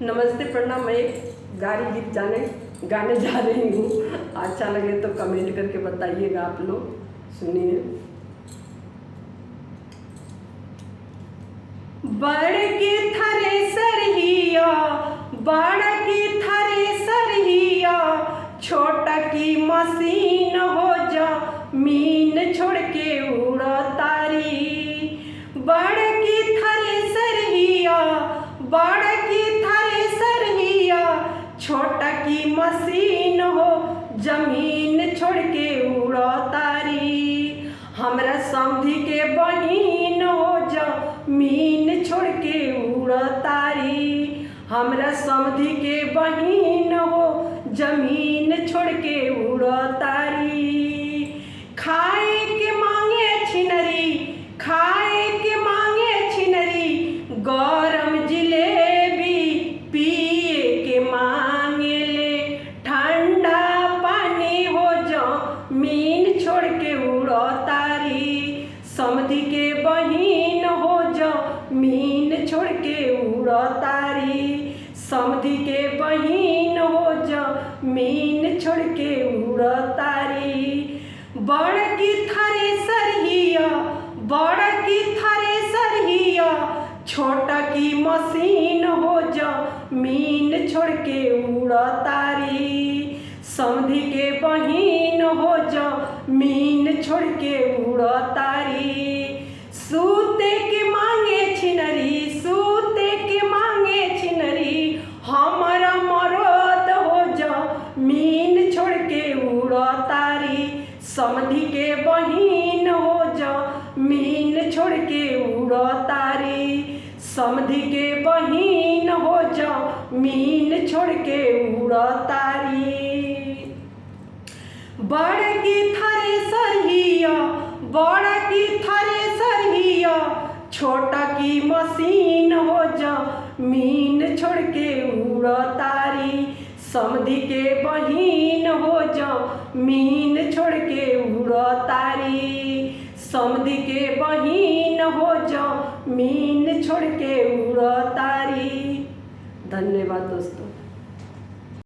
नमस्ते प्रणाम। मैं एक गीत गाने जा रही हूँ। अच्छा लगे तो कमेंट करके बताइएगा आप लोग। सुनिए। बड़की थ्रेसर हिया, बड़की थ्रेसर हिया, छोटा की मशीन हो जा मीन छोड़ के उड़तारी। बड़की थ्रेसर हिया, बड़की थ्रेसर हिया, छोटा की मशीन हो जमीन छोड़ के उड़तारी। हमरा समधी के बहिन हो जमीन छोड़ के उड़तारी। हमरा समधी के बहिन हो जमीन छोड़ के उड़तारी। खाए के मांगे छिनरी, खाए के मांगे छिनरी, गरम जिलेबी पिए के मांगे ले ठंडा पानी हो जमीन छोड़ के उड़तारी। समधी के बहिन हो जमीन छोड़ के उड़तारी। समधी के बहिन हो जमीन छोड़ के उड़तारी। बड़की थ्रेसर हिया, बड़की थ्रेसर हिया, छोटा की मशीन हो जमीन छोड़ के उड़तारी। समधी के बहिन हो जमीन छोड़ के उड़तारी। सूते के मांगे छिनरी, सूते के मांगे छिनरी, हमारा मरद हो जमीन छोड़ के उड़तारी। समधी के बहिन हो जमीन छोड़ के उड़तारी। समधी के बहिन हो जमीन छोड़ के उड़तारी। बड़की थ्रेसर हिया, बड़की थ्रेसर हिया, छोटा की मशीन हो जमीन छोड़ के उड़तारी। समधी के बहिन हो जमीन छोड़ के उड़तारी। समधी के बहिन हो जमीन छोड़ के उड़तारी। धन्यवाद दोस्तों।